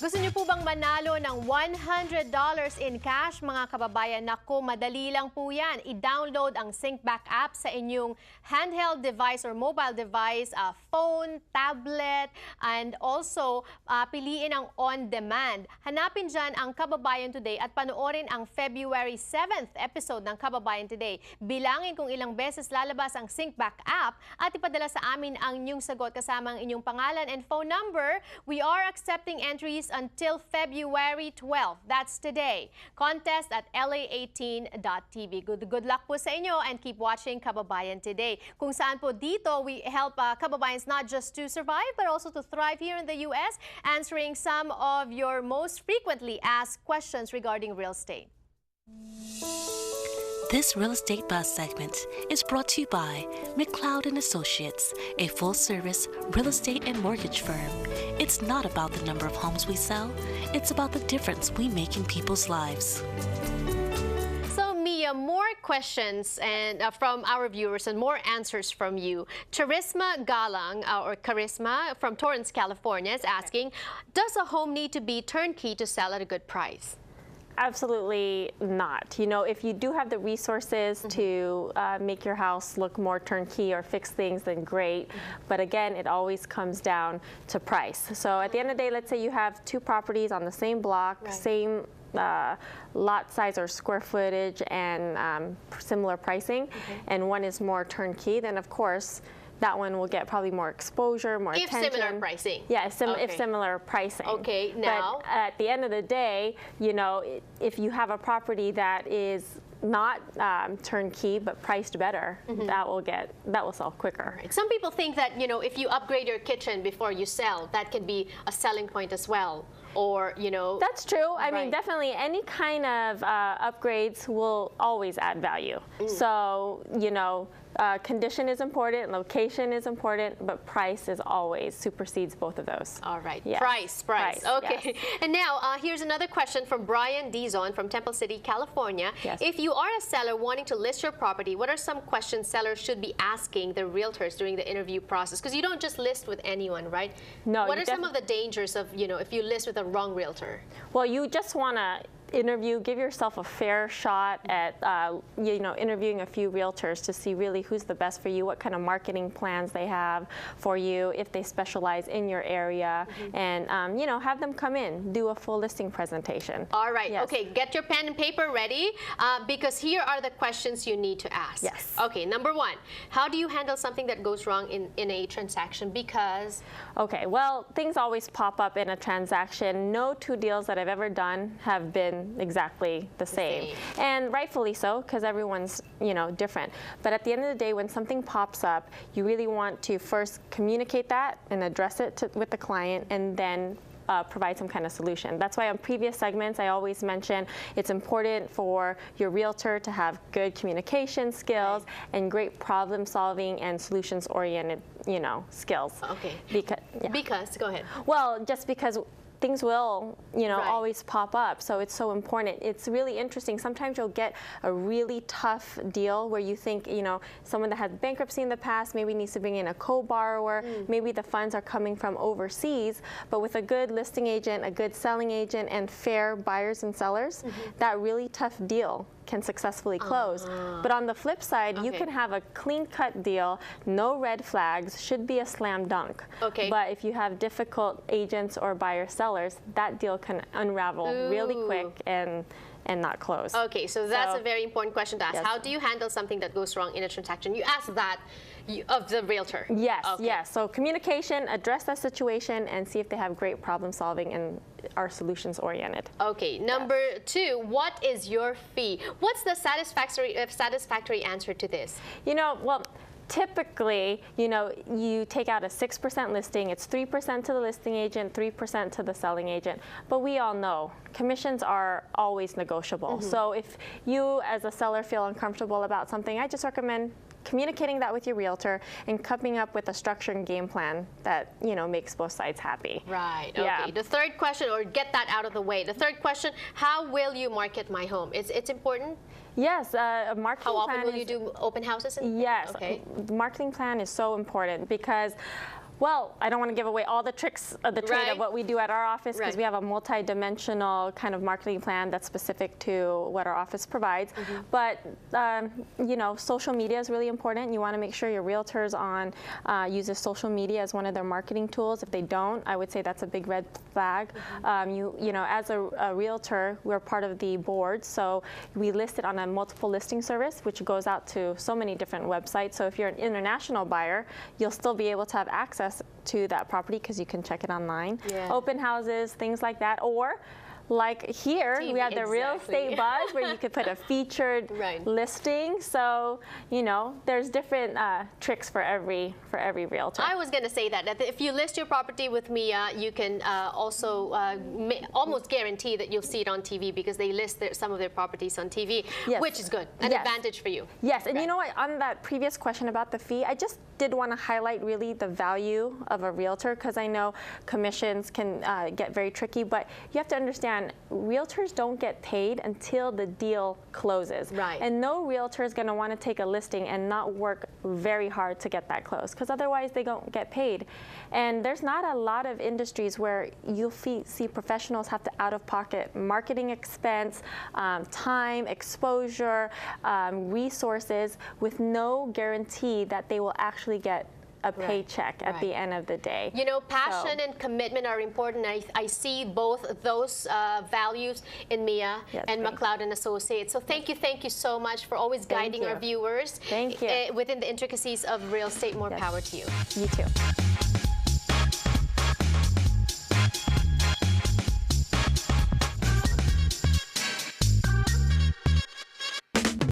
Gusto niyo po bang manalo ng $100 in cash, mga kababayan? Naku, madali lang po yan. I-download ang SyncBack app sa inyong handheld device or mobile device, phone, tablet, and also piliin ang on-demand. Hanapin dyan ang Kababayan Today at panoorin ang February 7th episode ng Kababayan Today. Bilangin kung ilang beses lalabas ang SyncBack app at ipadala sa amin ang inyong sagot kasama ang inyong pangalan and phone number. We are accepting entries until February 12. That's today. Contest at la18.tv. Good luck po sa inyo and keep watching Kababayan Today. Kung saan po dito, we help kababayans not just to survive but also to thrive here in the U.S., answering some of your most frequently asked questions regarding real estate. This Real Estate Buzz segment is brought to you by McLeod & Associates, a full-service real estate and mortgage firm. It's not about the number of homes we sell, it's about the difference we make in people's lives. So, Mia, more questions and from our viewers and more answers from you. Charisma Galang, or Charisma from Torrance, California, is asking, does a home need to be turnkey to sell at a good price? Absolutely not. You know, if you do have the resources to make your house look more turnkey or fix things, then great. But again, it always comes down to price. So at the end of the day, let's say you have two properties on the same block, same lot size or square footage and similar pricing, and one is more turnkey, then of course, that one will get probably more exposure, more attention. If similar pricing. Yeah, if similar pricing. Okay, now. But at the end of the day, you know, if you have a property that is not turnkey but priced better, that will sell quicker. Right. Some people think that, you know, if you upgrade your kitchen before you sell, that can be a selling point as well. Or, you know. That's true. I mean, definitely any kind of upgrades will always add value. So, you know, condition is important, location is important, but price is always supersedes both of those. All right. Yes. Price. Okay. Yes. And now, here's another question from Brian Dizon from Temple City, California. Yes. If you are a seller wanting to list your property, what are some questions sellers should be asking the realtors during the interview process? Because you don't just list with anyone, right? No. What are some of the dangers of, you know, if you list with a wrong realtor? Well, you just want to interview, give yourself a fair shot at you know, interviewing a few realtors to see really who's the best for you, what kind of marketing plans they have for you, if they specialize in your area, and you know, have them come in, do a full listing presentation. All right. Yes. Okay, get your pen and paper ready because here are the questions you need to ask. Yes. Okay, number one, how do you handle something that goes wrong in a transaction? Because? Okay, well, things always pop up in a transaction. No two deals that I've ever done have been exactly the same. And rightfully so, because everyone's, you know, different. But at the end of the day, when something pops up, you really want to first communicate that and address it with the client, and then provide some kind of solution. That's why on previous segments I always mention it's important for your realtor to have good communication skills and great problem solving and solutions oriented, you know, skills. Okay. Because go ahead. Well, just because things will, you know, always pop up. So it's so important. It's really interesting. Sometimes you'll get a really tough deal where you think, you know, someone that had bankruptcy in the past maybe needs to bring in a co-borrower. Maybe the funds are coming from overseas. But with a good listing agent, a good selling agent, and fair buyers and sellers, that really tough deal can successfully close. But on the flip side, you can have a clean-cut deal, no red flags, should be a slam dunk. Okay. But if you have difficult agents or buyer-sellers, that deal can unravel really quick and not close. Okay, so that's a very important question to ask. How do you handle something that goes wrong in a transaction? You ask that of the realtor. Yes, yes. So communication, address that situation, and see if they have great problem solving and are solutions oriented. Okay, number two, what is your fee? What's the satisfactory answer to this? You know, well, typically, you know, you take out a 6% listing, it's 3% to the listing agent, 3% to the selling agent. But we all know commissions are always negotiable. So if you as a seller feel uncomfortable about something, I just recommend communicating that with your realtor and coming up with a structure and game plan that, you know, makes both sides happy. Right. Okay. Yeah. The third question, or get that out of the way. The third question, how will you market my home? It's important. Yes, a marketing plan. How often will you do open houses? Yes. Okay. Marketing plan is so important because Well, I don't want to give away all the tricks of the trade of what we do at our office, because we have a multi-dimensional kind of marketing plan that's specific to what our office provides. But you know, social media is really important. You want to make sure your realtors uses social media as one of their marketing tools. If they don't, I would say that's a big red flag. You know, as a realtor, we're part of the board, so we list it on a multiple listing service, which goes out to so many different websites. So if you're an international buyer, you'll still be able to have access to that property because you can check it online. Open houses, things like that. Or like here, we have the Real Estate Buzz where you could put a featured listing. So, you know, there's different tricks for every realtor. I was going to say that if you list your property with Mia, you can also almost guarantee that you'll see it on TV because they list some of their properties on TV, which is good, an advantage for you. Yes, and you know what, on that previous question about the fee, I just did want to highlight really the value of a realtor, because I know commissions can get very tricky, but you have to understand realtors don't get paid until the deal closes. And no realtor is going to want to take a listing and not work very hard to get that closed, because otherwise they don't get paid. And there's not a lot of industries where you'll see professionals have to out-of-pocket marketing expense, time, exposure, resources, with no guarantee that they will actually get a paycheck at the end of the day. You know, passion and commitment are important. I see both those values in Mia and McLeod and Associates. So thank you so much for always guiding our viewers within the intricacies of real estate. More power to you. You too.